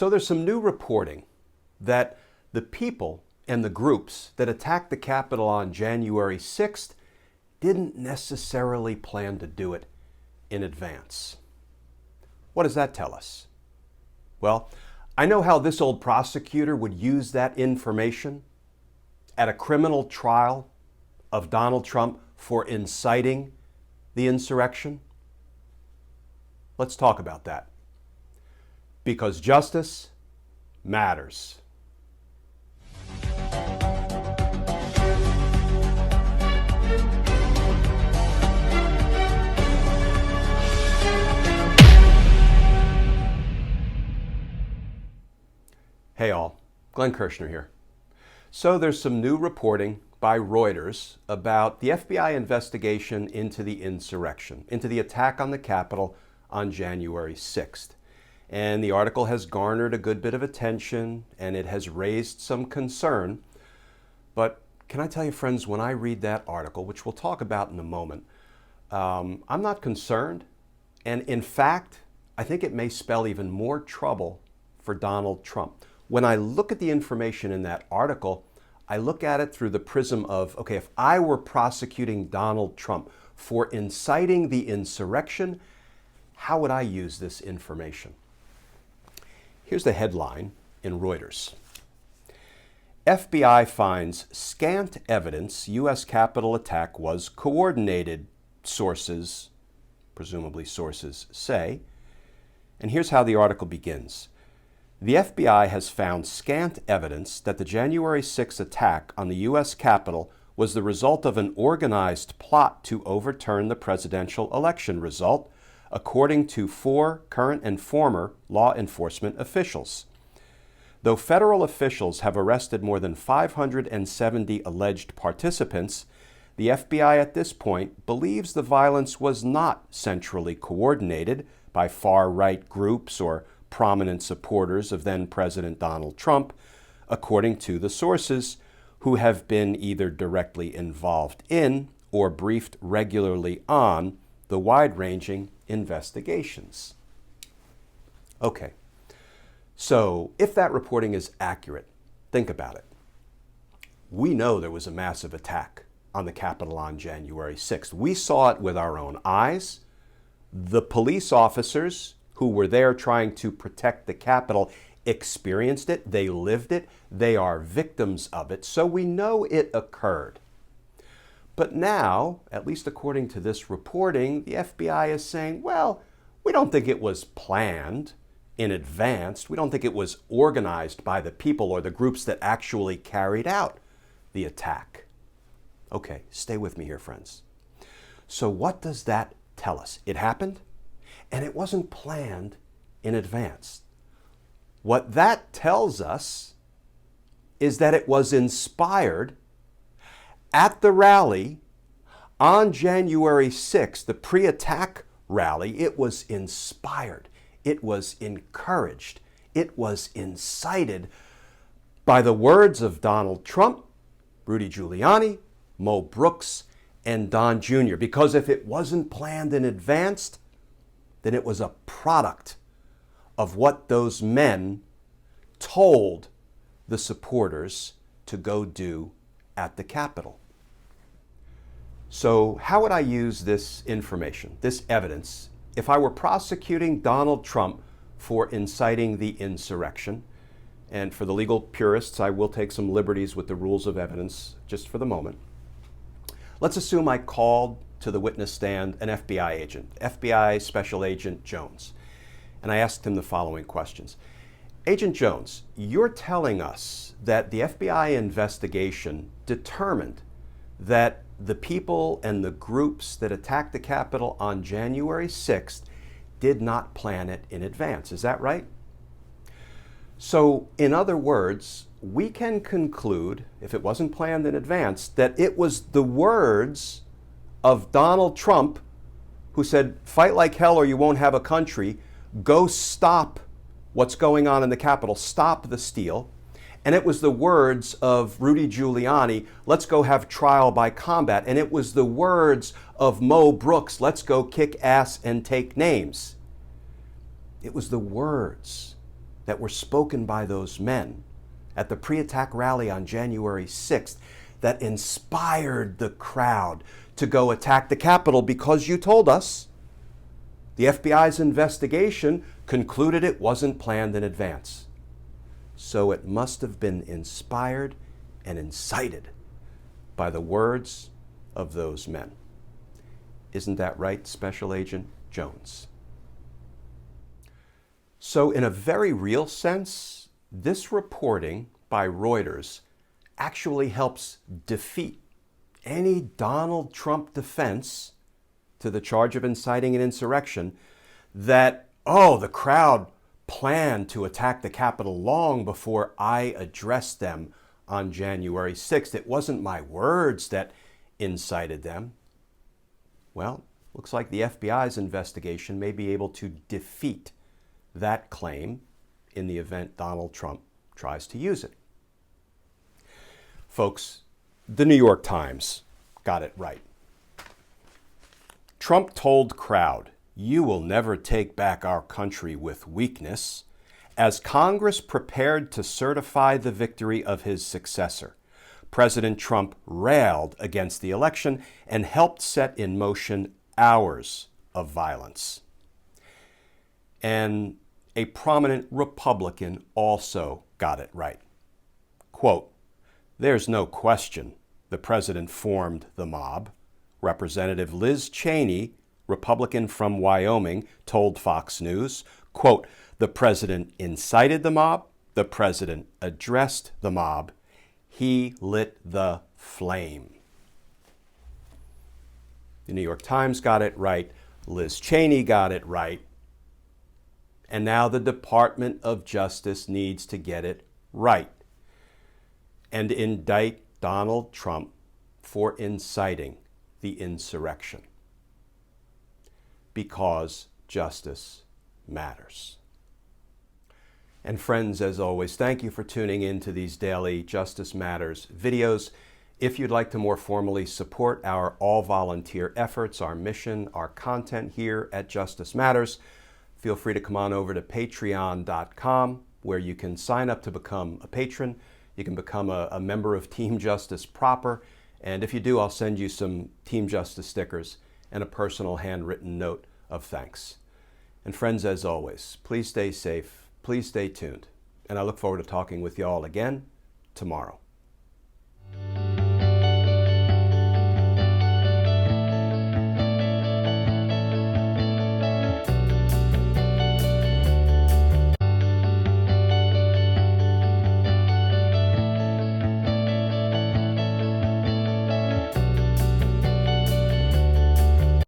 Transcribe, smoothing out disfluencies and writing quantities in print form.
So there's some new reporting that the people and the groups that attacked the Capitol on January 6th didn't necessarily plan to do it in advance. What does that tell us? Well, I know how this old prosecutor would use that information at a criminal trial of Donald Trump for inciting the insurrection. Let's talk about that. Because justice matters. Hey all, Glenn Kirshner here. So there's some new reporting by Reuters about the FBI investigation into the insurrection, into the attack on the Capitol on January 6th. And the article has garnered a good bit of attention and it has raised some concern. But can I tell you, friends, when I read that article, which we'll talk about in a moment, I'm not concerned. And in fact, I think it may spell even more trouble for Donald Trump. When I look at the information in that article, I look at it through the prism of, okay, if I were prosecuting Donald Trump for inciting the insurrection, how would I use this information? Here's the headline in Reuters. FBI finds scant evidence U.S. Capitol attack was coordinated, sources, presumably sources, say. And here's how the article begins. The FBI has found scant evidence that the January 6 attack on the U.S. Capitol was the result of an organized plot to overturn the presidential election result, according to 4 current and former law enforcement officials. Though federal officials have arrested more than 570 alleged participants, the FBI at this point believes the violence was not centrally coordinated by far-right groups or prominent supporters of then-President Donald Trump, according to the sources who have been either directly involved in or briefed regularly on the wide-ranging investigations. Okay, so if that reporting is accurate, think about it. We know there was a massive attack on the Capitol on January 6th. We saw it with our own eyes. The police officers who were there trying to protect the Capitol experienced it, they lived it, they are victims of it, so we know it occurred. But now, at least according to this reporting, the FBI is saying, well, we don't think it was planned in advance. We don't think it was organized by the people or the groups that actually carried out the attack. Okay, stay with me here, friends. So what does that tell us? It happened, and it wasn't planned in advance. What that tells us is that it was inspired at the rally on January 6th, the pre-attack rally. It was inspired, it was encouraged, it was incited by the words of Donald Trump, Rudy Giuliani, Mo Brooks, and Don Jr. Because if it wasn't planned in advance, then it was a product of what those men told the supporters to go do at the Capitol. So how would I use this information, this evidence, if I were prosecuting Donald Trump for inciting the insurrection? And for the legal purists, I will take some liberties with the rules of evidence just for the moment. Let's assume I called to the witness stand an FBI agent, FBI Special Agent Jones, and I asked him the following questions. Agent Jones, you're telling us that the FBI investigation determined that the people and the groups that attacked the Capitol on January 6th did not plan it in advance. Is that right? So, in other words, we can conclude, if it wasn't planned in advance, that it was the words of Donald Trump who said, fight like hell or you won't have a country, go stop what's going on in the Capitol, stop the steal. And it was the words of Rudy Giuliani, let's go have trial by combat. And it was the words of Mo Brooks, let's go kick ass and take names. It was the words that were spoken by those men at the pre-attack rally on January 6th that inspired the crowd to go attack the Capitol because you told us the FBI's investigation concluded it wasn't planned in advance. So it must have been inspired and incited by the words of those men. Isn't that right, Special Agent Jones? So in a very real sense, this reporting by Reuters actually helps defeat any Donald Trump defense to the charge of inciting an insurrection that, oh, the crowd planned to attack the Capitol long before I addressed them on January 6th. It wasn't my words that incited them. Well, looks like the FBI's investigation may be able to defeat that claim in the event Donald Trump tries to use it. Folks, the New York Times got it right. Trump told crowd, "You will never take back our country with weakness," as Congress prepared to certify the victory of his successor. President Trump railed against the election and helped set in motion hours of violence. And a prominent Republican also got it right. Quote, "There's no question the president formed the mob." Representative Liz Cheney, Republican from Wyoming, told Fox News, quote, "The president incited the mob. The president addressed the mob. He lit the flame." The New York Times got it right. Liz Cheney got it right. And now the Department of Justice needs to get it right and indict Donald Trump for inciting the insurrection. Because justice matters. And friends, as always, thank you for tuning in to these daily Justice Matters videos. If you'd like to more formally support our all-volunteer efforts, our mission, our content here at Justice Matters, feel free to come on over to patreon.com, where you can sign up to become a patron. You can become a member of Team Justice proper. And if you do, I'll send you some Team Justice stickers and a personal handwritten note of thanks. And friends, as always, please stay safe, please stay tuned. And I look forward to talking with you all again tomorrow.